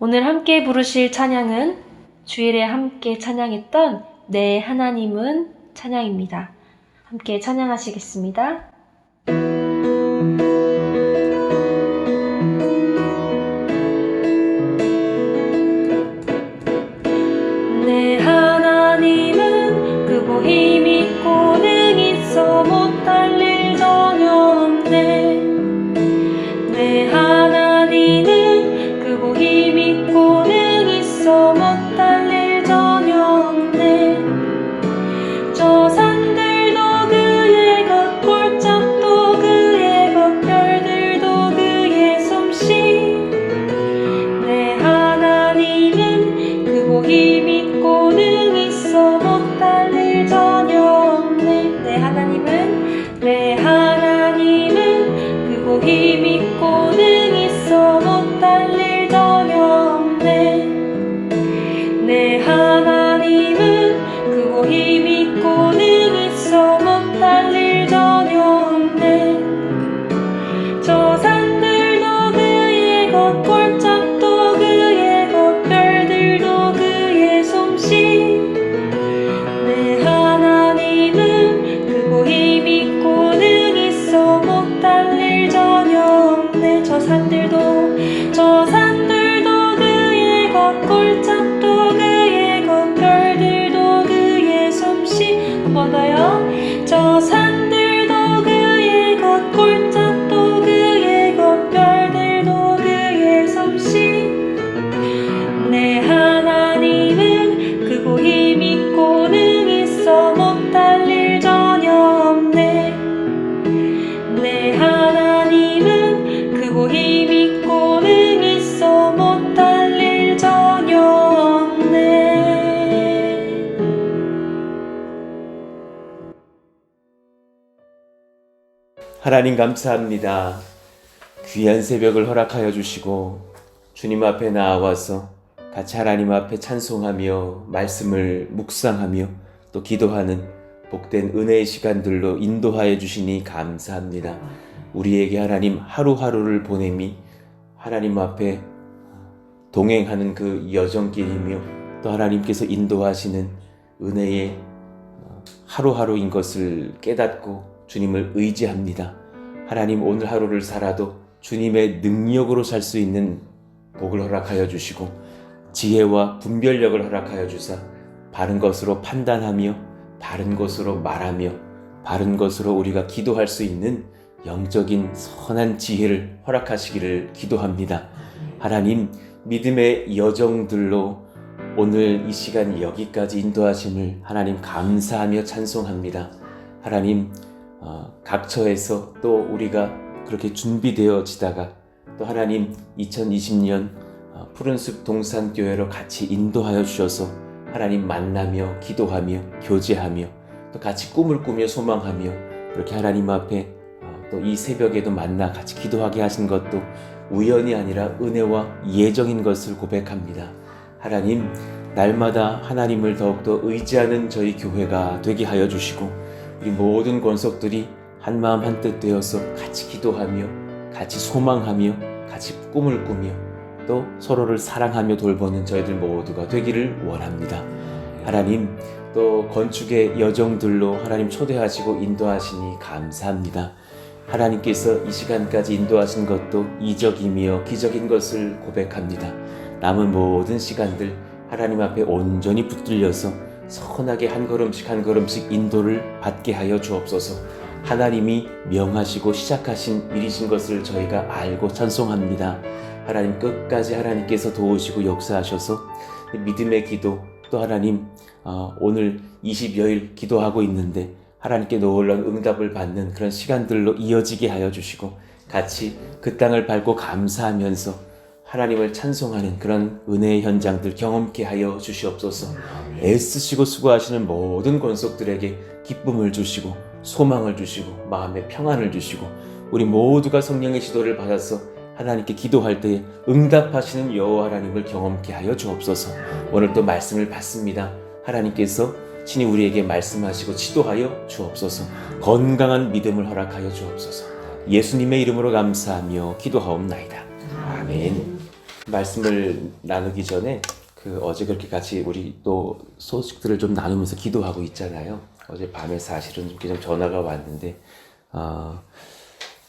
오늘 함께 부르실 찬양은 주일에 함께 찬양했던 내 하나님은 찬양입니다. 함께 찬양하시겠습니다. 내 하나님은 크고 힘있고 능 있어 못할 일 전혀 없네. 내 하나님은 크고 힘있고 능 있어 못할 일 전혀 없네. 저 산들도 그의 것, 골짜기도 그의 것, 별들도 그의 솜씨. 내 하나님은 크고 힘있고 능 있어 못할 일 전혀 없네. 내 하나님은 크고 힘있고 능 있어 못할 일 전혀 없네. 내 하나님은 크고 힘있고 능 있어 못할 일 전혀 없네. 저 산들도 그의 것, 골짜기도 그의 것, 별들도 그의 솜씨. 내 하나님은 크고 힘있고 능 있어 못할 일 전혀 없네. 저 산들도 그의 것, 골짜기도 그의 것, 별들도 그의 솜씨. 한 번 더요. 저 산들도 그의 것, 골짜기도 그의 것, 별들도 그의 솜씨. 내 하나님은 크고 힘있고 능 있어 못할 일 전혀 없네. 내 하나님은 크고 힘있고 능 있어 못할 일 전혀 없네. 하나님 감사합니다. 귀한 새벽을 허락하여 주시고 주님 앞에 나와서 같이 하나님 앞에 찬송하며 말씀을 묵상하며 또 기도하는 복된 은혜의 시간들로 인도하여 주시니 감사합니다. 우리에게 하나님 하루하루를 보냄이 하나님 앞에 동행하는 그 여정길이며 또 하나님께서 인도하시는 은혜의 하루하루인 것을 깨닫고 주님을 의지합니다. 하나님 오늘 하루를 살아도 주님의 능력으로 살 수 있는 복을 허락하여 주시고 지혜와 분별력을 허락하여 주사 바른 것으로 판단하며 바른 것으로 말하며 바른 것으로 우리가 기도할 수 있는 영적인 선한 지혜를 허락하시기를 기도합니다. 하나님 믿음의 여정들로 오늘 이 시간 여기까지 인도하심을 하나님 감사하며 찬송합니다. 하나님 각처에서 또 우리가 그렇게 준비되어지다가 또 하나님 2020년 푸른숲 동산교회로 같이 인도하여 주셔서 하나님 만나며 기도하며 교제하며 또 같이 꿈을 꾸며 소망하며 그렇게 하나님 앞에 또 이 새벽에도 만나 같이 기도하게 하신 것도 우연이 아니라 은혜와 예정인 것을 고백합니다. 하나님 날마다 하나님을 더욱더 의지하는 저희 교회가 되게 하여 주시고 우리 모든 권속들이 한마음 한뜻 되어서 같이 기도하며 같이 소망하며 같이 꿈을 꾸며 또 서로를 사랑하며 돌보는 저희들 모두가 되기를 원합니다. 하나님 또 건축의 여정들로 하나님 초대하시고 인도하시니 감사합니다. 하나님께서 이 시간까지 인도하신 것도 이적이며 기적인 것을 고백합니다. 남은 모든 시간들 하나님 앞에 온전히 붙들려서 선하게 한 걸음씩 한 걸음씩 인도를 받게 하여 주옵소서. 하나님이 명하시고 시작하신 일이신 것을 저희가 알고 찬송합니다. 하나님 끝까지 하나님께서 도우시고 역사하셔서 믿음의 기도 또 하나님 오늘 20여일 기도하고 있는데 하나님께 놀라운 응답을 받는 그런 시간들로 이어지게 하여 주시고 같이 그 땅을 밟고 감사하면서 하나님을 찬송하는 그런 은혜의 현장들 경험케 하여 주시옵소서. 애쓰시고 수고하시는 모든 권속들에게 기쁨을 주시고 소망을 주시고 마음의 평안을 주시고 우리 모두가 성령의 지도를 받아서 하나님께 기도할 때에 응답하시는 여호와 하나님을 경험케 하여 주옵소서. 오늘 또 말씀을 받습니다. 하나님께서 친히 우리에게 말씀하시고 지도하여 주옵소서. 건강한 믿음을 허락하여 주옵소서. 예수님의 이름으로 감사하며 기도하옵나이다. 아멘. 말씀을 나누기 전에 어제 그렇게 같이 우리 또 소식들을 좀 나누면서 기도하고 있잖아요. 어제 밤에 사실은 이렇게 좀 전화가 왔는데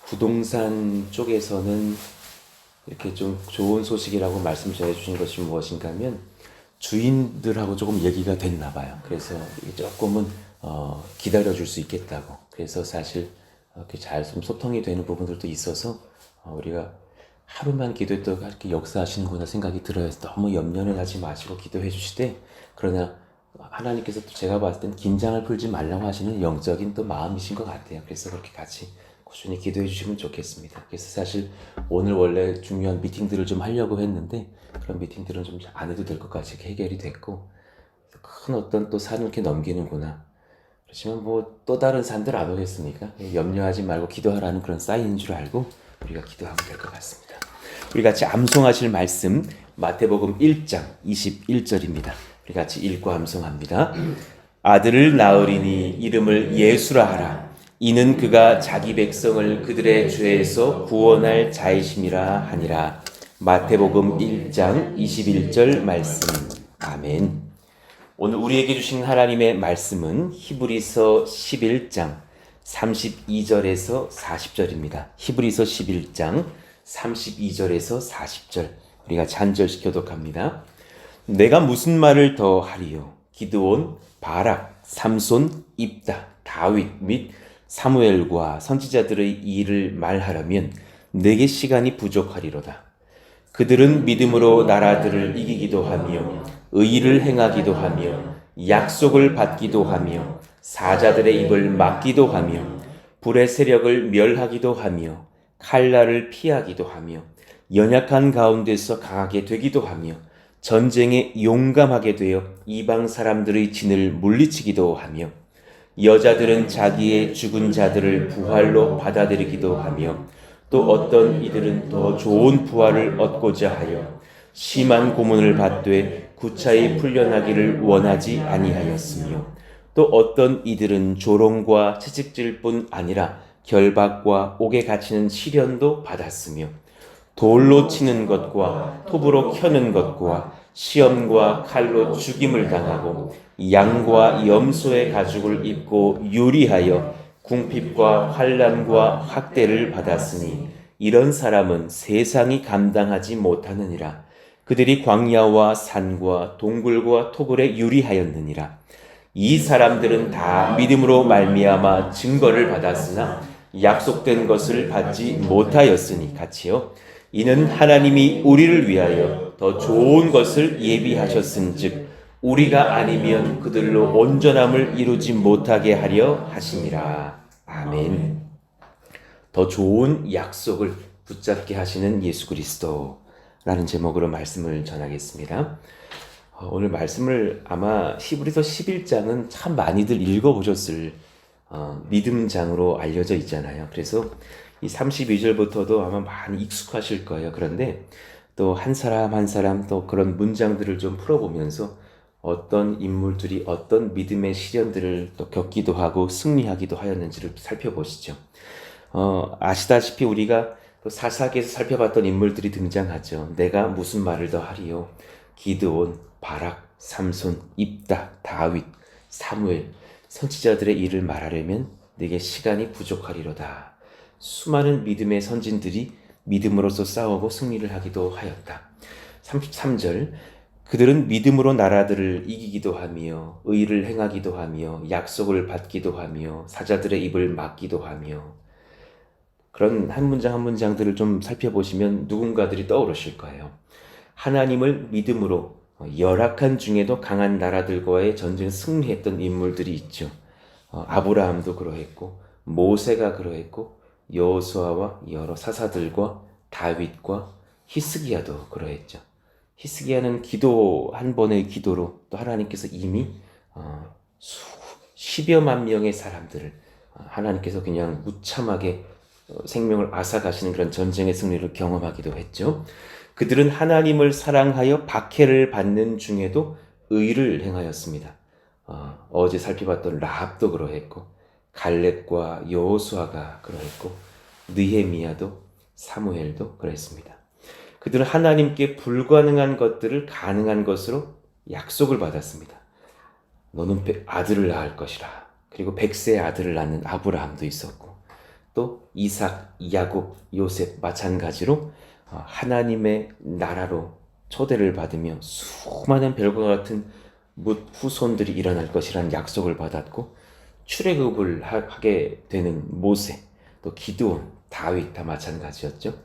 부동산 쪽에서는 이렇게 좀 좋은 소식이라고 말씀 전해주신 것이 무엇인가 하면 주인들하고 조금 얘기가 됐나 봐요. 그래서 조금은 기다려줄 수 있겠다고. 그래서 사실 이렇게 잘 좀 소통이 되는 부분들도 있어서 우리가 하루만 기도해도 이렇게 역사하시는구나 생각이 들어요. 너무 염려는 하지 마시고 기도해 주시되, 그러나 하나님께서 또 제가 봤을 땐 긴장을 풀지 말라고 하시는 영적인 또 마음이신 것 같아요. 그래서 그렇게 같이 꾸준히 기도해 주시면 좋겠습니다. 그래서 사실 오늘 원래 중요한 미팅들을 좀 하려고 했는데 그런 미팅들은 좀 안 해도 될 것 같이 해결이 됐고, 큰 어떤 또 산을 이렇게 넘기는구나. 그렇지만 뭐 또 다른 산들 안 오겠습니까? 염려하지 말고 기도하라는 그런 사인인 줄 알고 우리가 기도하면 될 것 같습니다. 우리 같이 암송하실 말씀 마태복음 1장 21절입니다. 우리 같이 읽고 암송합니다. 아들을 낳으리니 이름을 예수라 하라. 이는 그가 자기 백성을 그들의 죄에서 구원할 자이심이라 하니라. 마태복음 1장 21절 말씀. 아멘. 오늘 우리에게 주신 하나님의 말씀은 히브리서 11장 32절에서 40절입니다. 히브리서 11장 32절에서 40절. 우리가 잔절씩 교독합니다. 내가 무슨 말을 더 하리요? 기드온, 바락, 삼손, 입다, 다윗 및 사무엘과 선지자들의 일을 말하려면 내게 시간이 부족하리로다. 그들은 믿음으로 나라들을 이기기도 하며 의를 행하기도 하며 약속을 받기도 하며 사자들의 입을 막기도 하며 불의 세력을 멸하기도 하며 칼날을 피하기도 하며 연약한 가운데서 강하게 되기도 하며 전쟁에 용감하게 되어 이방 사람들의 진을 물리치기도 하며 여자들은 자기의 죽은 자들을 부활로 받아들이기도 하며 또 어떤 이들은 더 좋은 부활을 얻고자 하여 심한 고문을 받되 구차히 풀려나기를 원하지 아니하였으며 또 어떤 이들은 조롱과 채찍질 뿐 아니라 결박과 옥에 갇히는 시련도 받았으며 돌로 치는 것과 톱으로 켜는 것과 시험과 칼로 죽임을 당하고 양과 염소의 가죽을 입고 유리하여 궁핍과 환난과 학대를 받았으니 이런 사람은 세상이 감당하지 못하느니라. 그들이 광야와 산과 동굴과 토굴에 유리하였느니라. 이 사람들은 다 믿음으로 말미암아 증거를 받았으나 약속된 것을 받지 못하였으니 같이요. 이는 하나님이 우리를 위하여 더 좋은 것을 예비하셨은즉 우리가 아니면 그들로 온전함을 이루지 못하게 하려 하심이라. 아멘. 더 좋은 약속을 붙잡게 하시는 예수 그리스도라는 제목으로 말씀을 전하겠습니다. 오늘 말씀을 아마 히브리서 11장은 참 많이들 읽어보셨을 믿음장으로 알려져 있잖아요. 그래서 이 32절부터도 아마 많이 익숙하실 거예요. 그런데 또 한 사람 한 사람 또 그런 문장들을 좀 풀어보면서 어떤 인물들이 어떤 믿음의 시련들을 또 겪기도 하고 승리하기도 하였는지를 살펴보시죠. 아시다시피 우리가 또 사사기에서 살펴봤던 인물들이 등장하죠. 내가 무슨 말을 더 하리요? 기드온, 바락, 삼손, 입다, 다윗, 사무엘, 선지자들의 일을 말하려면 내게 시간이 부족하리로다. 수많은 믿음의 선진들이 믿음으로써 싸우고 승리를 하기도 하였다. 33절 그들은 믿음으로 나라들을 이기기도 하며 의를 행하기도 하며 약속을 받기도 하며 사자들의 입을 막기도 하며 그런 한 문장 한 문장들을 좀 살펴보시면 누군가들이 떠오르실 거예요. 하나님을 믿음으로 열악한 중에도 강한 나라들과의 전쟁 승리했던 인물들이 있죠. 아브라함도 그러했고 모세가 그러했고 여호수아와 여러 사사들과 다윗과 히스기야도 그러했죠. 히스기야는 기도 한 번의 기도로 또 하나님께서 이미 10여만 명의 사람들을 하나님께서 그냥 무참하게 생명을 앗아가시는 그런 전쟁의 승리를 경험하기도 했죠. 그들은 하나님을 사랑하여 박해를 받는 중에도 의를 행하였습니다. 어제 살펴봤던 라합도 그러했고 갈렙과 여호수아가 그러했고 느헤미야도 사무엘도 그랬습니다. 그들은 하나님께 불가능한 것들을 가능한 것으로 약속을 받았습니다. 너는 아들을 낳을 것이라. 그리고 100세의 아들을 낳는 아브라함도 있었고, 또 이삭, 야곱, 요셉 마찬가지로 하나님의 나라로 초대를 받으며 수많은 별과 같은 후손들이 일어날 것이라는 약속을 받았고, 출애굽을 하게 되는 모세, 또 기드온, 다윗 다 마찬가지였죠.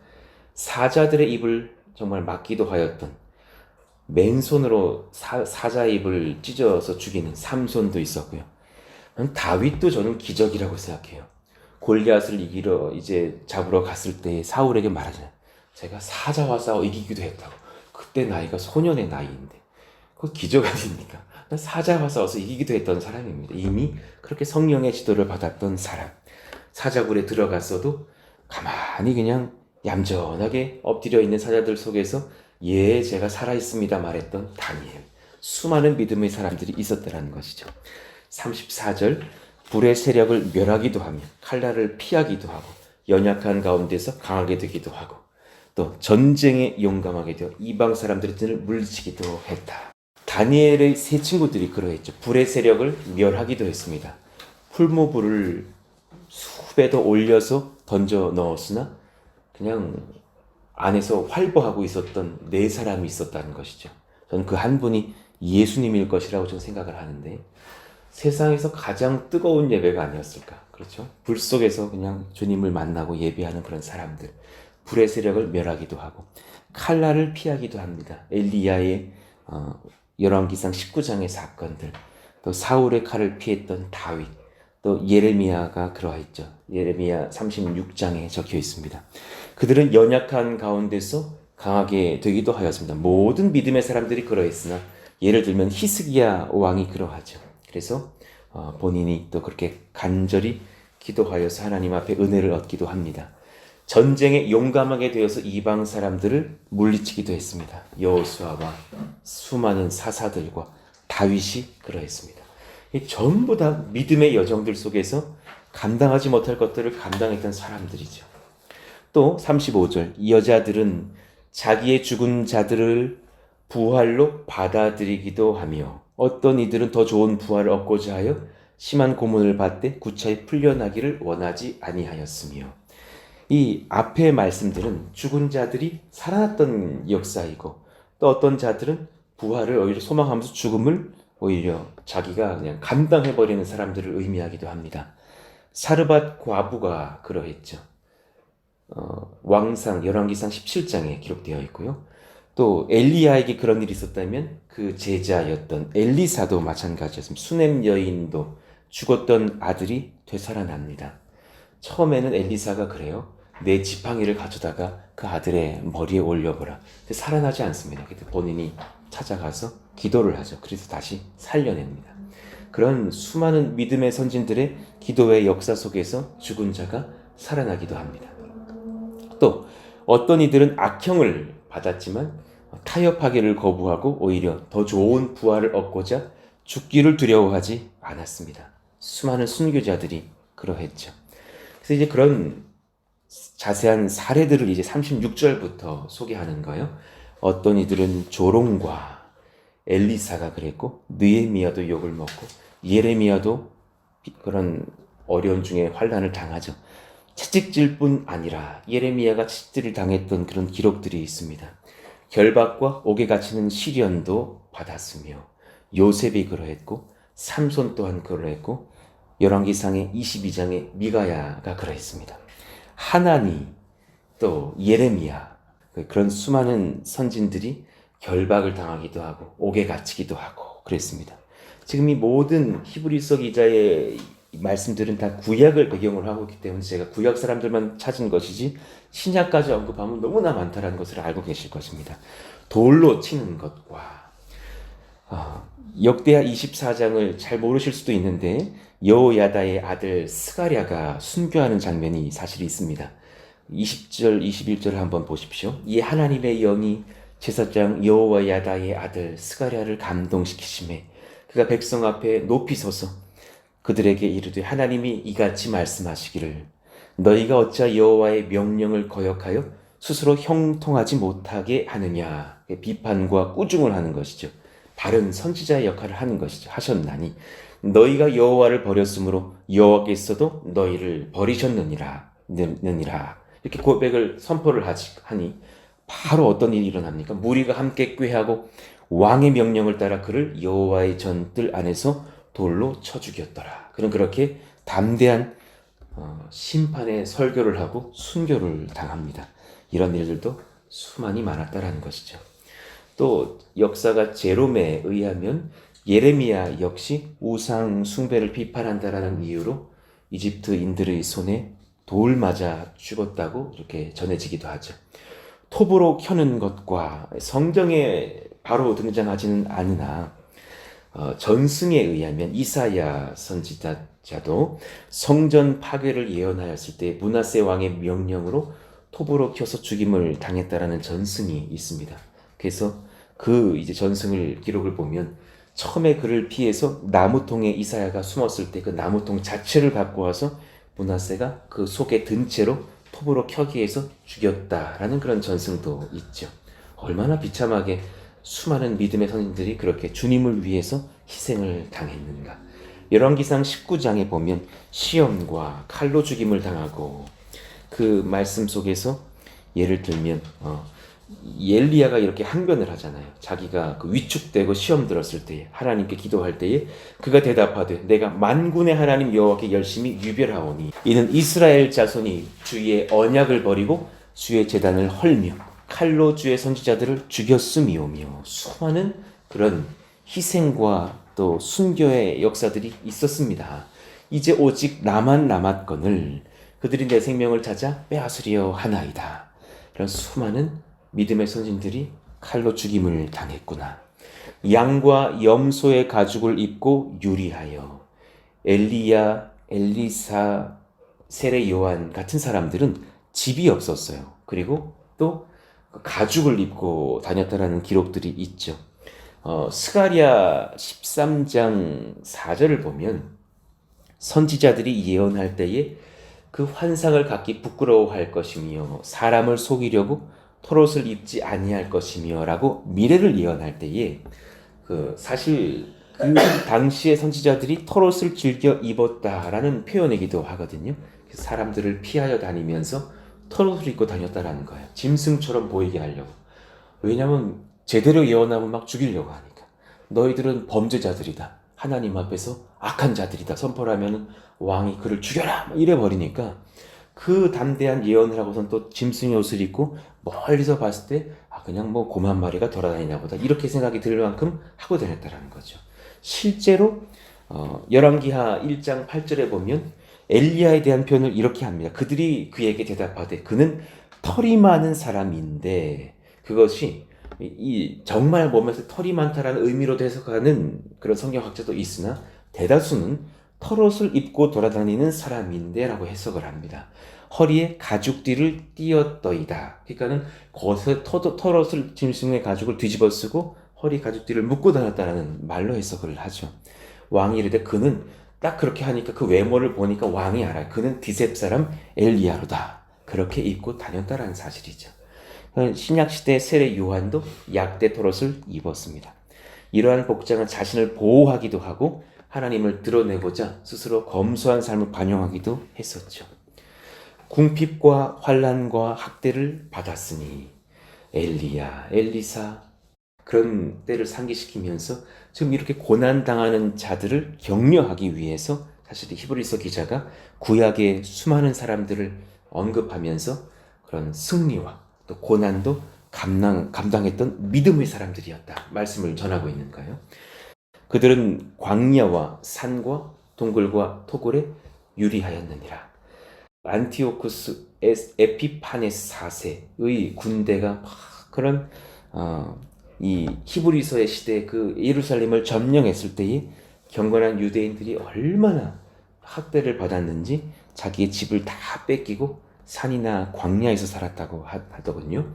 사자들의 입을 정말 막기도 하였던, 맨손으로 사자의 입을 찢어서 죽이는 삼손도 있었고요. 다윗도 저는 기적이라고 생각해요. 골리앗을 이기러 이제 잡으러 갔을 때 사울에게 말하잖아요. 제가 사자와 싸워 이기기도 했다고. 그때 나이가 소년의 나이인데 그거 기적 아닙니까? 사자와 싸워서 이기기도 했던 사람입니다. 이미 그렇게 성령의 지도를 받았던 사람. 사자굴에 들어갔어도 가만히 그냥 얌전하게 엎드려 있는 사자들 속에서 예, 제가 살아있습니다 말했던 다니엘. 수많은 믿음의 사람들이 있었다는 것이죠. 34절, 불의 세력을 멸하기도 하며 칼날을 피하기도 하고 연약한 가운데서 강하게 되기도 하고 또 전쟁에 용감하게 되어 이방 사람들을 물리치기도 했다. 다니엘의 세 친구들이 그러했죠. 불의 세력을 멸하기도 했습니다. 풀무불을 수배 더 올려서 던져 넣었으나 그냥 안에서 활보하고 있었던 네 사람이 있었다는 것이죠. 저는 그 한 분이 예수님일 것이라고 저는 생각을 하는데, 세상에서 가장 뜨거운 예배가 아니었을까. 그렇죠? 불 속에서 그냥 주님을 만나고 예배하는 그런 사람들. 불의 세력을 멸하기도 하고 칼날을 피하기도 합니다. 엘리야의 열왕기상 19장의 사건들, 또 사울의 칼을 피했던 다윗, 또 예레미야가 그러했죠. 예레미야 36장에 적혀 있습니다. 그들은 연약한 가운데서 강하게 되기도 하였습니다. 모든 믿음의 사람들이 그러했으나 예를 들면 히스기야 왕이 그러하죠. 그래서 본인이 또 그렇게 간절히 기도하여서 하나님 앞에 은혜를 얻기도 합니다. 전쟁에 용감하게 되어서 이방 사람들을 물리치기도 했습니다. 여호수아와 수많은 사사들과 다윗이 그러했습니다. 전부 다 믿음의 여정들 속에서 감당하지 못할 것들을 감당했던 사람들이죠. 또 35절, 이 여자들은 자기의 죽은 자들을 부활로 받아들이기도 하며 어떤 이들은 더 좋은 부활을 얻고자 하여 심한 고문을 받되 구차히 풀려나기를 원하지 아니하였으며, 이 앞의 말씀들은 죽은 자들이 살아났던 역사이고 또 어떤 자들은 부활을 오히려 소망하면서 죽음을 오히려 자기가 그냥 감당해버리는 사람들을 의미하기도 합니다. 사르밧 과부가 그러했죠. 왕상 열왕기상 17장에 기록되어 있고요. 또 엘리야에게 그런 일이 있었다면 그 제자였던 엘리사도 마찬가지였습니다. 수넴 여인도 죽었던 아들이 되살아납니다. 처음에는 엘리사가 그래요. 내 지팡이를 가져다가 그 아들의 머리에 올려보라. 근데 살아나지 않습니다. 그때 본인이 찾아가서 기도를 하죠. 그래서 다시 살려냅니다. 그런 수많은 믿음의 선진들의 기도의 역사 속에서 죽은 자가 살아나기도 합니다. 또 어떤 이들은 악형을 받았지만 타협하기를 거부하고 오히려 더 좋은 부활을 얻고자 죽기를 두려워하지 않았습니다. 수많은 순교자들이 그러했죠. 그래서 이제 그런 자세한 사례들을 이제 36절부터 소개하는 거예요. 어떤 이들은 조롱과 엘리사가 그랬고 느헤미야도 욕을 먹고 예레미야도 그런 어려운 중에 환난을 당하죠. 채찍질 뿐 아니라 예레미야가 채찍질을 당했던 그런 기록들이 있습니다. 결박과 옥에 갇히는 시련도 받았으며 요셉이 그러했고 삼손 또한 그러했고 열왕기상의 22장의 미가야가 그러했습니다. 하나니 또 예레미야, 그런 수많은 선진들이 결박을 당하기도 하고 옥에 갇히기도 하고 그랬습니다. 지금 이 모든 히브리서 기자의 말씀들은 다 구약을 배경으로 하고 있기 때문에 제가 구약 사람들만 찾은 것이지 신약까지 언급하면 너무나 많다는 것을 알고 계실 것입니다. 돌로 치는 것과 역대하 24장을 잘 모르실 수도 있는데 여호야다의 아들 스가랴가 순교하는 장면이 사실 있습니다. 20절, 21절을 한번 보십시오. 이 하나님의 영이 제사장 여호야다의 아들 스가랴를 감동시키심에 그가 백성 앞에 높이 서서 그들에게 이르되 하나님이 이같이 말씀하시기를 너희가 어찌 여호와의 명령을 거역하여 스스로 형통하지 못하게 하느냐, 비판과 꾸중을 하는 것이죠. 바른 선지자의 역할을 하는 것이죠. 하셨나니 너희가 여호와를 버렸으므로 여호와께서도 너희를 버리셨느니라 이렇게 고백을 선포를 하니 바로 어떤 일이 일어납니까? 무리가 함께 꾀하고 왕의 명령을 따라 그를 여호와의 전뜰 안에서 돌로 쳐 죽였더라. 그는 그렇게 담대한 심판의 설교를 하고 순교를 당합니다. 이런 일들도 수많이 많았다라는 것이죠. 또 역사가 제롬에 의하면 예레미야 역시 우상 숭배를 비판한다라는 이유로 이집트인들의 손에 돌 맞아 죽었다고 이렇게 전해지기도 하죠. 톱으로 켜는 것과 성경에 바로 등장하지는 않으나 전승에 의하면 이사야 선지자도 성전 파괴를 예언하였을 때 므낫세 왕의 명령으로 톱으로 켜서 죽임을 당했다라는 전승이 있습니다. 그래서 그 이제 전승을 기록을 보면 처음에 그를 피해서 나무통에 이사야가 숨었을 때 그 나무통 자체를 갖고 와서 므낫세가 그 속에 든 채로 톱으로 켜기 위해서 죽였다라는 그런 전승도 있죠. 얼마나 비참하게 수많은 믿음의 선인들이 그렇게 주님을 위해서 희생을 당했는가. 열왕기상 19장에 보면 시험과 칼로 죽임을 당하고 그 말씀 속에서 예를 들면 엘리야가 이렇게 항변을 하잖아요. 자기가 그 위축되고 시험 들었을 때에 하나님께 기도할 때에 그가 대답하되 내가 만군의 하나님 여호와께 열심히 유별하오니 이는 이스라엘 자손이 주의 언약을 버리고 주의 제단을 헐며 칼로 주의 선지자들을 죽였음이오며 수많은 그런 희생과 또 순교의 역사들이 있었습니다. 이제 오직 나만 남았거늘 그들이 내 생명을 찾아 빼앗으려 하나이다. 이런 수많은 믿음의 선진들이 칼로 죽임을 당했구나. 양과 염소의 가죽을 입고 유리하여 엘리야, 엘리사, 세례 요한 같은 사람들은 집이 없었어요. 그리고 또 가죽을 입고 다녔다라는 기록들이 있죠. 스가랴 13장 4절을 보면 선지자들이 예언할 때에 그 환상을 갖기 부끄러워할 것이며 사람을 속이려고 털옷을 입지 아니할 것이며라고 미래를 예언할 때에 사실 그 당시의 선지자들이 털옷을 즐겨 입었다라는 표현이기도 하거든요. 사람들을 피하여 다니면서 털옷을 입고 다녔다라는 거예요. 짐승처럼 보이게 하려고. 왜냐하면 제대로 예언하면 막 죽이려고 하니까. 너희들은 범죄자들이다. 하나님 앞에서 악한 자들이다. 선포를 하면 왕이 그를 죽여라 이래 버리니까 그 담대한 예언을 하고선 또 짐승의 옷을 입고 멀리서 봤을 때 그냥 뭐 곰 한 마리가 돌아다니나 보다 이렇게 생각이 들 만큼 하고 다녔다는 거죠. 실제로 열왕기하 1장 8절에 보면 엘리야에 대한 표현을 이렇게 합니다. 그들이 그에게 대답하되 그는 털이 많은 사람인데 그것이 정말 몸에서 털이 많다라는 의미로 해석하는 그런 성경학자도 있으나 대다수는 털옷을 입고 돌아다니는 사람인데 라고 해석을 합니다. 허리에 가죽띠를 띄었더이다. 그러니까는 거기서 털옷을 짐승의 가죽을 뒤집어 쓰고 허리 가죽띠를 묶고 다녔다는 말로 해석을 하죠. 왕이 이르되 그는 딱 그렇게 하니까 그 외모를 보니까 왕이 알아요. 그는 디셉 사람 엘리야로다. 그렇게 입고 다녔다라는 사실이죠. 신약시대 세례 요한도 약대 털옷을 입었습니다. 이러한 복장은 자신을 보호하기도 하고 하나님을 드러내고자 스스로 검소한 삶을 반영하기도 했었죠. 궁핍과 환난과 학대를 받았으니 엘리야, 엘리사 그런 때를 상기시키면서 지금 이렇게 고난당하는 자들을 격려하기 위해서 사실 히브리서 기자가 구약의 수많은 사람들을 언급하면서 그런 승리와 또 고난도 감당했던 믿음의 사람들이었다 말씀을 전하고 있는 거예요. 그들은 광야와 산과 동굴과 토굴에 유리하였느니라. 안티오쿠스 에피파네스 4세의 군대가 그런 이 히브리서의 시대 그 예루살렘을 점령했을 때에 경건한 유대인들이 얼마나 학대를 받았는지 자기의 집을 다 뺏기고 산이나 광야에서 살았다고 하더군요.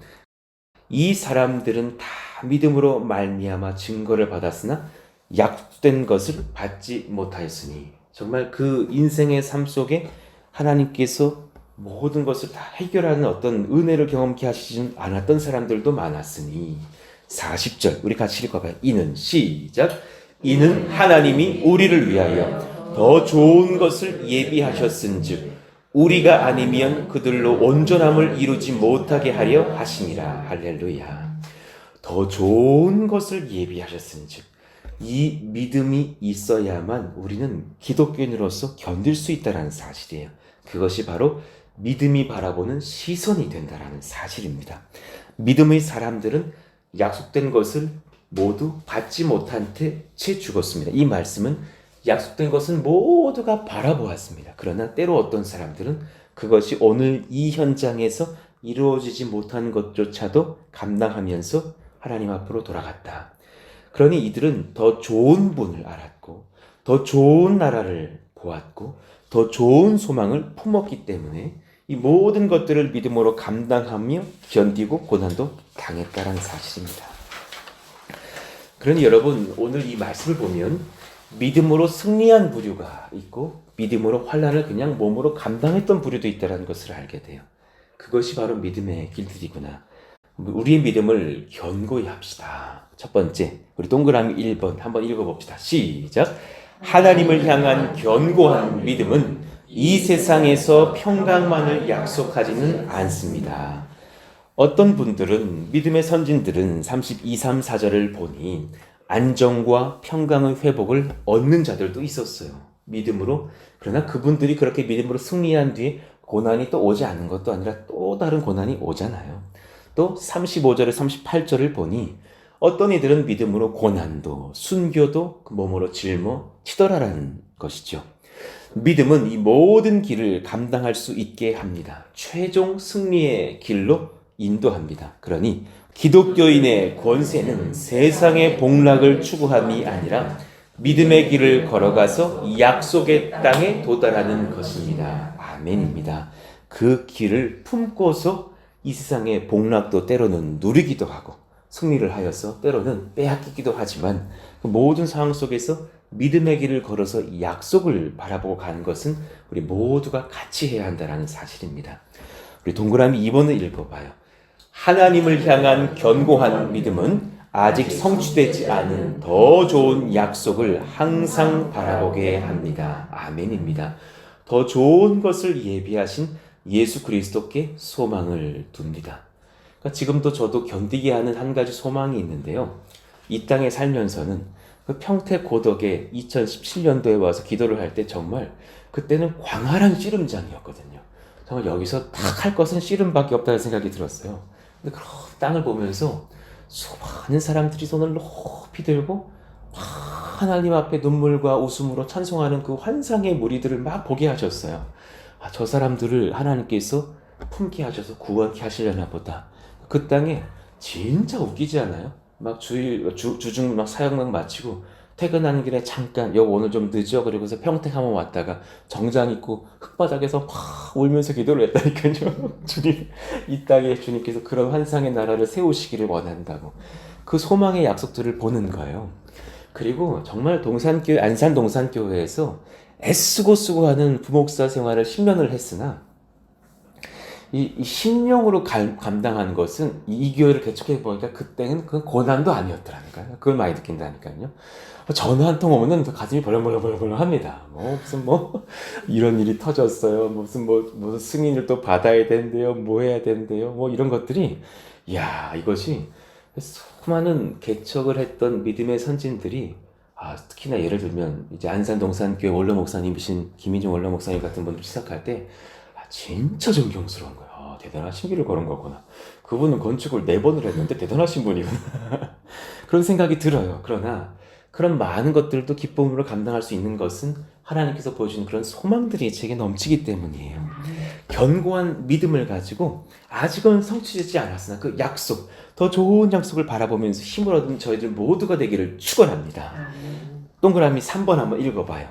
이 사람들은 다 믿음으로 말미암아 증거를 받았으나 약속된 것을 받지 못하였으니 정말 그 인생의 삶 속에 하나님께서 모든 것을 다 해결하는 어떤 은혜를 경험케 하시지 않았던 사람들도 많았으니 40절 우리 같이 읽어봐요. 이는 시작. 이는 하나님이 우리를 위하여 더 좋은 것을 예비하셨은즉 우리가 아니면 그들로 온전함을 이루지 못하게 하려 하시니라. 할렐루야. 더 좋은 것을 예비하셨은즉 이 믿음이 있어야만 우리는 기독교인으로서 견딜 수 있다는 사실이에요. 그것이 바로 믿음이 바라보는 시선이 된다는 사실입니다. 믿음의 사람들은 약속된 것을 모두 받지 못한 채 죽었습니다. 이 말씀은 약속된 것은 모두가 바라보았습니다. 그러나 때로 어떤 사람들은 그것이 오늘 이 현장에서 이루어지지 못한 것조차도 감당하면서 하나님 앞으로 돌아갔다. 그러니 이들은 더 좋은 분을 알았고 더 좋은 나라를 보았고 더 좋은 소망을 품었기 때문에 이 모든 것들을 믿음으로 감당하며 견디고 고난도 당했다는 사실입니다. 그러니 여러분 오늘 이 말씀을 보면 믿음으로 승리한 부류가 있고 믿음으로 환난을 그냥 몸으로 감당했던 부류도 있다는 것을 알게 돼요. 그것이 바로 믿음의 길들이구나. 우리의 믿음을 견고히 합시다. 첫 번째, 우리 동그라미 1번 한번 읽어봅시다. 시작. 하나님을 향한 견고한 믿음은 이 세상에서 평강만을 약속하지는 않습니다. 어떤 분들은 믿음의 선진들은 32, 3, 4절을 보니 안정과 평강의 회복을 얻는 자들도 있었어요. 믿음으로. 그러나 그분들이 그렇게 믿음으로 승리한 뒤에 고난이 또 오지 않는 것도 아니라 또 다른 고난이 오잖아요. 또 35절에 38절을 보니 어떤 이들은 믿음으로 고난도 순교도 몸으로 짊어지더라라는 것이죠. 믿음은 이 모든 길을 감당할 수 있게 합니다. 최종 승리의 길로 인도합니다. 그러니 기독교인의 권세는 세상의 복락을 추구함이 아니라 믿음의 길을 걸어가서 약속의 땅에 도달하는 것입니다. 아멘입니다. 그 길을 품고서 이 세상의 복락도 때로는 누리기도 하고 승리를 하여서 때로는 빼앗기기도 하지만 그 모든 상황 속에서 믿음의 길을 걸어서 약속을 바라보고 가는 것은 우리 모두가 같이 해야 한다는 사실입니다. 우리 동그라미 2번을 읽어봐요. 하나님을 향한 견고한 믿음은 아직 성취되지 않은 더 좋은 약속을 항상 바라보게 합니다. 아멘입니다. 더 좋은 것을 예비하신 예수 그리스도께 소망을 둡니다. 그러니까 지금도 저도 견디게 하는 한 가지 소망이 있는데요. 이 땅에 살면서는 그 평택 고덕에 2017년도에 와서 기도를 할 때 정말 그때는 광활한 씨름장이었거든요. 정말 여기서 딱 할 것은 씨름밖에 없다는 생각이 들었어요. 근데 그런 땅을 보면서 수많은 사람들이 손을 높이 들고 하나님 앞에 눈물과 웃음으로 찬송하는 그 환상의 무리들을 막 보게 하셨어요. 아, 저 사람들을 하나님께서 품게 하셔서 구원케 하시려나 보다. 그 땅에 진짜 웃기지 않아요? 막 주중 막 사역만 마치고 퇴근하는 길에 잠깐 여기 오늘 좀 늦어 그러고서 평택 한번 왔다가 정장 입고 흙바닥에서 막 울면서 기도를 했다니까요. 주님 이 땅에 주님께서 그런 환상의 나라를 세우시기를 원한다고 그 소망의 약속들을 보는 거예요. 그리고 정말 동산교회 안산 동산교회에서 애쓰고 쓰고 하는 부목사 생활을 10년을 했으나 이 심령으로 감당하는 것은 이 교회를 개척해 보니까 그때는 그 고난도 아니었더라니까요. 그걸 많이 느낀다니까요. 전화 한 통 오면은 가슴이 벌렁벌렁 합니다. 무슨 이런 일이 터졌어요. 무슨 승인을 또 받아야 된대요. 뭐 해야 된대요. 이런 것들이 이것이 수많은 개척을 했던 믿음의 선진들이 특히나 예를 들면 이제 안산 동산교회 원로 목사님이신 김인중 원로 목사님 같은 분들 시작할 때 진짜 존경스러운 거야. 대단하신 길을 걸은 거구나. 그분은 건축을 4번을 했는데 대단하신 분이구나. 그런 생각이 들어요. 그러나 그런 많은 것들도 기쁨으로 감당할 수 있는 것은 하나님께서 보여주는 그런 소망들이 제게 넘치기 때문이에요. 견고한 믿음을 가지고 아직은 성취되지 않았으나 그 약속, 더 좋은 약속을 바라보면서 힘을 얻은 저희들 모두가 되기를 축원합니다. 동그라미 3번 한번 읽어봐요.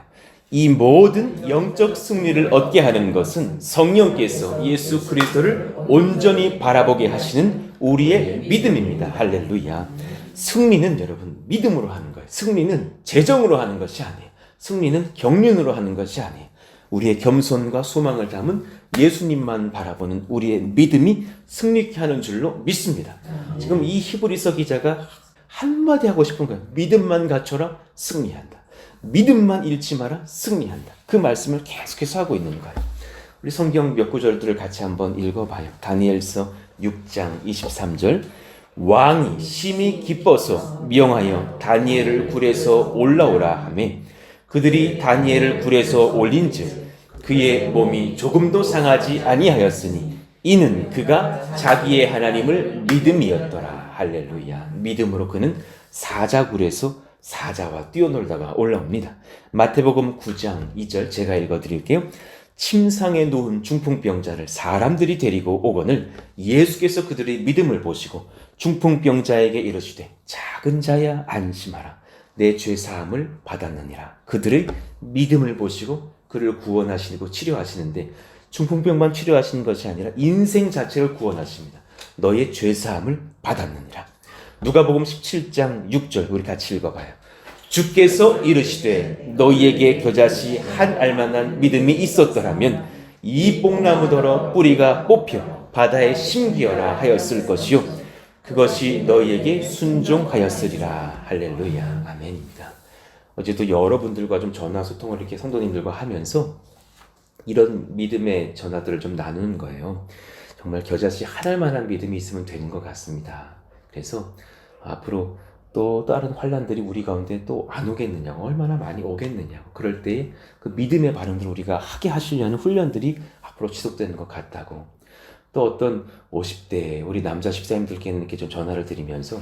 이 모든 영적 승리를 얻게 하는 것은 성령께서 예수 그리스도를 온전히 바라보게 하시는 우리의 믿음입니다. 할렐루야. 승리는 여러분 믿음으로 하는 거예요. 승리는 재정으로 하는 것이 아니에요. 승리는 경륜으로 하는 것이 아니에요. 우리의 겸손과 소망을 담은 예수님만 바라보는 우리의 믿음이 승리케 하는 줄로 믿습니다. 지금 이 히브리서 기자가 한마디 하고 싶은 거예요. 믿음만 갖춰라, 승리한다. 믿음만 잃지 마라, 승리한다. 그 말씀을 계속해서 하고 있는 거예요. 우리 성경 몇 구절들을 같이 한번 읽어봐요. 다니엘서 6장 23절. 왕이 심히 기뻐서 명하여 다니엘을 굴에서 올라오라 하매 그들이 다니엘을 굴에서 올린즉 그의 몸이 조금도 상하지 아니하였으니 이는 그가 자기의 하나님을 믿음이었더라. 할렐루야. 믿음으로 그는 사자굴에서 사자와 뛰어놀다가 올라옵니다. 마태복음 9장 2절 제가 읽어드릴게요. 침상에 누운 중풍병자를 사람들이 데리고 오거늘 예수께서 그들의 믿음을 보시고 중풍병자에게 이르시되 작은 자야 안심하라 내 죄 사함을 받았느니라. 그들의 믿음을 보시고 그를 구원하시고 치료하시는데 중풍병만 치료하시는 것이 아니라 인생 자체를 구원하십니다. 너의 죄 사함을 받았느니라. 누가복음 17장 6절 우리 같이 읽어봐요. 주께서 이르시되 너희에게 겨자씨 한 알만한 믿음이 있었더라면 이 뽕나무더러 뿌리가 뽑혀 바다에 심기어라 하였을 것이요 그것이 너희에게 순종하였으리라. 할렐루야. 아멘입니다. 어제도 여러분들과 좀 전화 소통을 이렇게 성도님들과 하면서 이런 믿음의 전화들을 좀 나누는 거예요. 정말 겨자씨 한 알만한 믿음이 있으면 되는 것 같습니다. 그래서 앞으로 또 다른 환난들이 우리 가운데 또 안 오겠느냐고, 얼마나 많이 오겠느냐고, 그럴 때에 그 믿음의 반응들을 우리가 하게 하시려는 훈련들이 앞으로 지속되는 것 같다고. 또 어떤 50대 우리 남자 집사님들께는 이렇게 좀 전화를 드리면서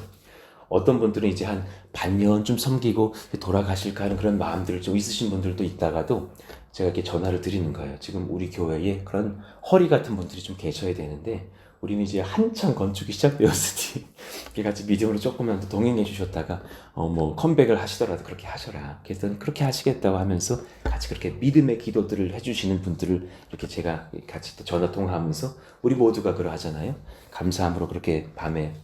어떤 분들은 이제 한 반년쯤 섬기고 돌아가실까 하는 그런 마음들을 좀 있으신 분들도 있다가도 제가 이렇게 전화를 드리는 거예요. 지금 우리 교회에 그런 허리 같은 분들이 좀 계셔야 되는데 우리는 이제 한창 건축이 시작되었으니 같이 믿음으로 조금만 더 동행해 주셨다가 뭐 컴백을 하시더라도 그렇게 하셔라. 그래서 그렇게 하시겠다고 하면서 같이 그렇게 믿음의 기도들을 해주시는 분들을 이렇게 제가 같이 또 전화 통화하면서 우리 모두가 그러하잖아요. 감사함으로 그렇게 밤에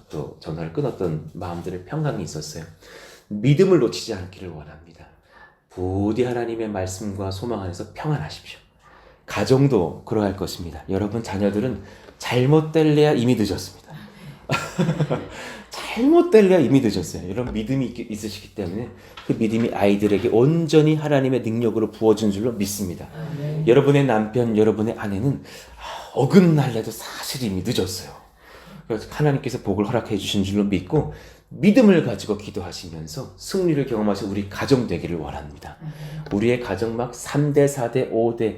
또 전화를 끊었던 마음들의 평강이 있었어요. 믿음을 놓치지 않기를 원합니다. 부디 하나님의 말씀과 소망 안에서 평안하십시오. 가정도 그러할 것입니다. 여러분 자녀들은 잘못될래야 이미 늦었습니다. 잘못될래야 이미 늦었어요. 이런 믿음이 있으시기 때문에 그 믿음이 아이들에게 온전히 하나님의 능력으로 부어진 줄로 믿습니다. 여러분의 남편, 여러분의 아내는 어긋날래도 사실 이미 늦었어요. 그래서 하나님께서 복을 허락해 주신 줄로 믿고 믿음을 가지고 기도하시면서 승리를 경험하신 우리 가정 되기를 원합니다. 우리의 가정 막 3대, 4대, 5대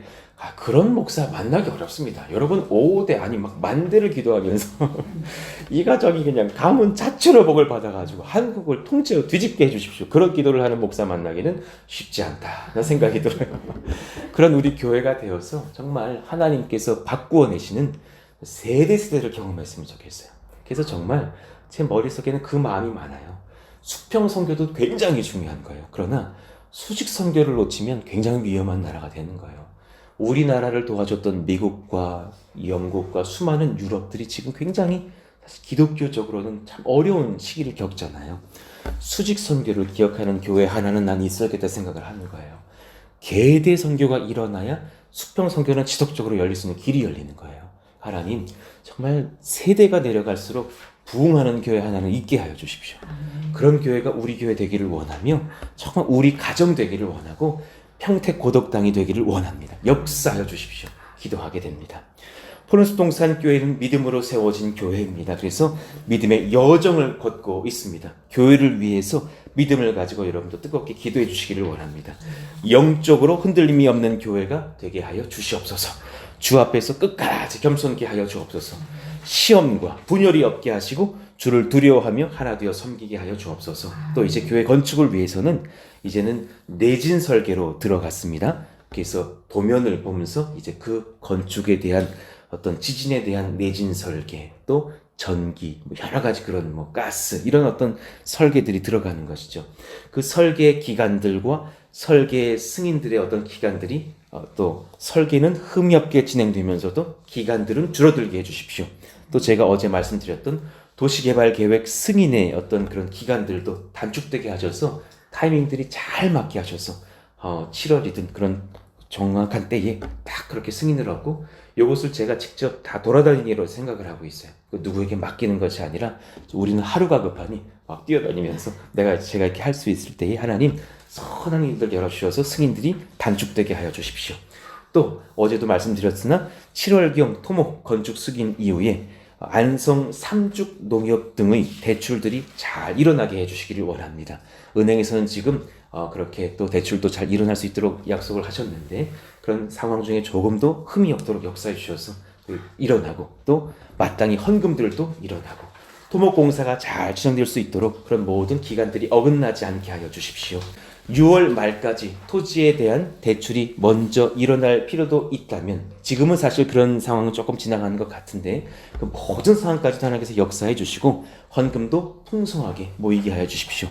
그런 목사 만나기 어렵습니다. 여러분 5대 아니 막 만대를 기도하면서 이 가정이 그냥 가문 자체로 복을 받아가지고 한국을 통째로 뒤집게 해주십시오. 그런 기도를 하는 목사 만나기는 쉽지 않다는 생각이 들어요. 그런 우리 교회가 되어서 정말 하나님께서 바꾸어내시는 세대를 경험했으면 좋겠어요. 그래서 정말 제 머릿속에는 그 마음이 많아요. 수평 선교도 굉장히 중요한 거예요. 그러나 수직 선교를 놓치면 굉장히 위험한 나라가 되는 거예요. 우리나라를 도와줬던 미국과 영국과 수많은 유럽들이 지금 굉장히 사실 기독교적으로는 참 어려운 시기를 겪잖아요. 수직 선교를 기억하는 교회 하나는 난 있어야겠다 생각을 하는 거예요. 계대 선교가 일어나야 수평 선교는 지속적으로 열릴 수 있는 길이 열리는 거예요. 하나님 정말 세대가 내려갈수록 부흥하는 교회 하나는 있게 하여 주십시오. 그런 교회가 우리 교회 되기를 원하며 정말 우리 가정 되기를 원하고 평택 고덕당이 되기를 원합니다. 역사하여 주십시오. 기도하게 됩니다. 포른수동산 교회는 믿음으로 세워진 교회입니다. 그래서 믿음의 여정을 걷고 있습니다. 교회를 위해서 믿음을 가지고 여러분도 뜨겁게 기도해 주시기를 원합니다. 영적으로 흔들림이 없는 교회가 되게 하여 주시옵소서. 주 앞에서 끝까지 겸손케 하여 주옵소서. 시험과 분열이 없게 하시고 주를 두려워하며 하나 되어 섬기게 하여 주옵소서. 또 이제 교회 건축을 위해서는 이제는 내진 설계로 들어갔습니다. 그래서 도면을 보면서 이제 그 건축에 대한 어떤 지진에 대한 내진 설계, 또 전기, 여러 가지 그런 가스 이런 어떤 설계들이 들어가는 것이죠. 그 설계 기간들과 설계 승인들의 어떤 기간들이 또 설계는 흠이 없게 진행되면서도 기간들은 줄어들게 해주십시오. 또 제가 어제 말씀드렸던 도시개발계획 승인의 어떤 그런 기간들도 단축되게 하셔서 타이밍들이 잘 맞게 하셔서 7월이든 그런 정확한 때에 딱 그렇게 승인을 얻고 이것을 제가 직접 다 돌아다니기로 생각을 하고 있어요. 누구에게 맡기는 것이 아니라 우리는 하루가 급하니 막 뛰어다니면서 제가 이렇게 할 수 있을 때에 하나님 선한 일들 열어주셔서 승인들이 단축되게 하여 주십시오. 또 어제도 말씀드렸으나 7월경 토목 건축 승인 이후에 안성 삼죽 농협 등의 대출들이 잘 일어나게 해주시기를 원합니다. 은행에서는 지금 그렇게 또 대출도 잘 일어날 수 있도록 약속을 하셨는데 그런 상황 중에 조금도 흠이 없도록 역사해 주셔서 일어나고 또 마땅히 헌금들도 일어나고 토목공사가 잘 진행될 수 있도록 그런 모든 기간들이 어긋나지 않게 하여 주십시오. 6월 말까지 토지에 대한 대출이 먼저 일어날 필요도 있다면 지금은 사실 그런 상황은 조금 지나가는 것 같은데 그 모든 상황까지도 하나님께서 역사해 주시고 헌금도 풍성하게 모이게 하여 주십시오.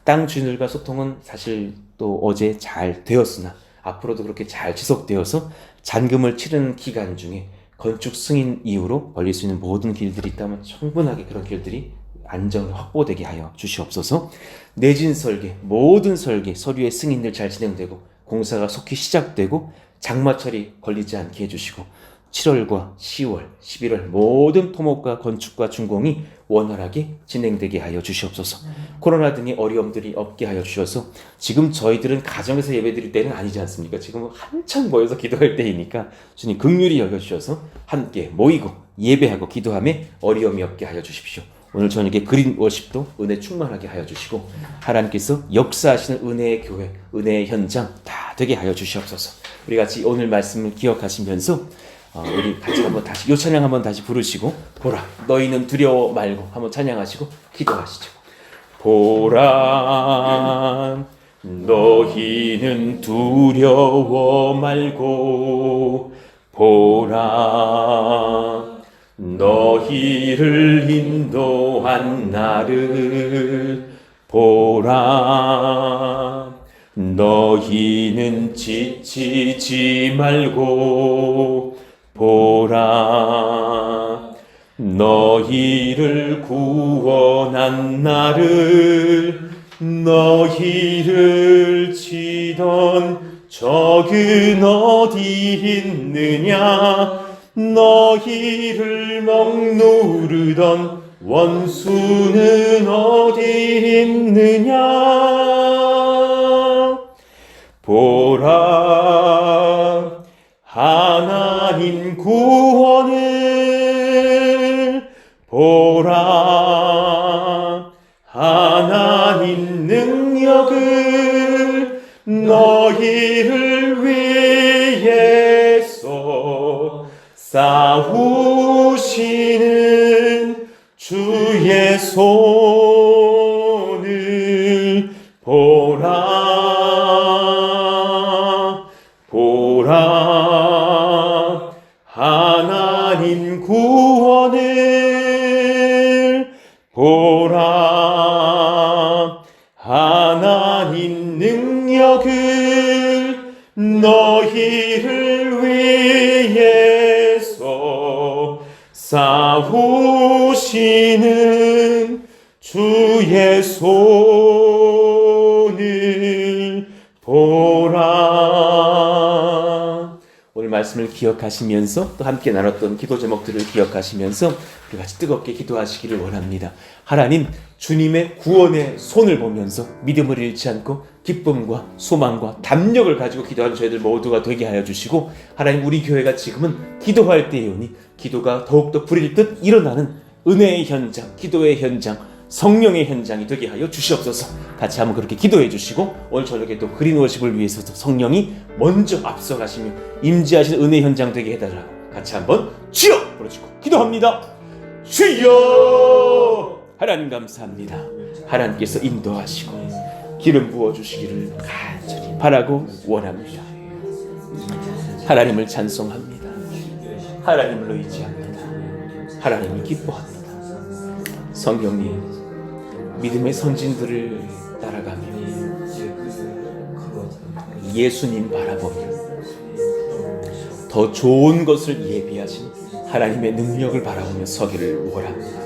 땅 주인들과 소통은 사실 또 어제 잘 되었으나 앞으로도 그렇게 잘 지속되어서 잔금을 치르는 기간 중에 건축 승인 이후로 벌릴 수 있는 모든 길들이 있다면 충분하게 그런 길들이 안정 확보되게 하여 주시옵소서. 내진 설계, 모든 설계, 서류의 승인들 잘 진행되고 공사가 속히 시작되고 장마철이 걸리지 않게 해주시고 7월과 10월, 11월 모든 토목과 건축과 준공이 원활하게 진행되게 하여 주시옵소서. 코로나 등의 어려움들이 없게 하여 주셔서 지금 저희들은 가정에서 예배드릴 때는 아니지 않습니까? 지금 한창 모여서 기도할 때이니까 주님 긍휼히 여겨주셔서 함께 모이고 예배하고 기도함에 어려움이 없게 하여 주십시오. 오늘 저녁에 그린 워십도 은혜 충만하게 하여 주시고 하나님께서 역사하시는 은혜의 교회, 은혜의 현장 다 되게 하여 주시옵소서. 우리 같이 오늘 말씀을 기억하시면서 우리 같이 한번 다시 요 찬양 한번 다시 부르시고 보라 너희는 두려워 말고 한번 찬양하시고 기도하시죠. 보라 너희는 두려워 말고 보라 너희를 인도한 나를 보라 너희는 지치지 말고 보라 너희를 구원한 나를 너희를 치던 적은 어디 있느냐 너희를 먹누르던 원수는 어디 있느냐 보라 하나님 구원을 보라 하나님 능력을 너희를 위해서 싸우시는 주의 손을 보라 보라 하나님 구원을 보라 하나님 능력을 너희를 위해서 싸우시는 주의 손을 보라. 오늘 말씀을 기억하시면서 또 함께 나눴던 기도 제목들을 기억하시면서 우리 같이 뜨겁게 기도하시기를 원합니다. 하나님, 주님의 구원의 손을 보면서 믿음을 잃지 않고 기쁨과 소망과 담력을 가지고 기도하는 저희들 모두가 되게 하여 주시고, 하나님, 우리 교회가 지금은 기도할 때이오니 기도가 더욱더 불일 듯 일어나는 은혜의 현장, 기도의 현장, 성령의 현장이 되게 하여 주시옵소서. 같이 한번 그렇게 기도해 주시고, 오늘 저녁에 또 그린 워십을 위해서도 성령이 먼저 앞서가시며 임재하시는 은혜 현장 되게 해달라고 같이 한번 주여 부르시고 기도합니다. 주여! 하나님 감사합니다. 하나님께서 인도하시고 기름 부어주시기를 간절히 바라고 원합니다. 하나님을 찬송합니다. 하나님을 의지합니다. 하나님을 기뻐합니다. 성경님, 믿음의 선진들을 따라가며 예수님 바라보며 더 좋은 것을 예비하신 하나님의 능력을 바라보며 서기를 원합니다.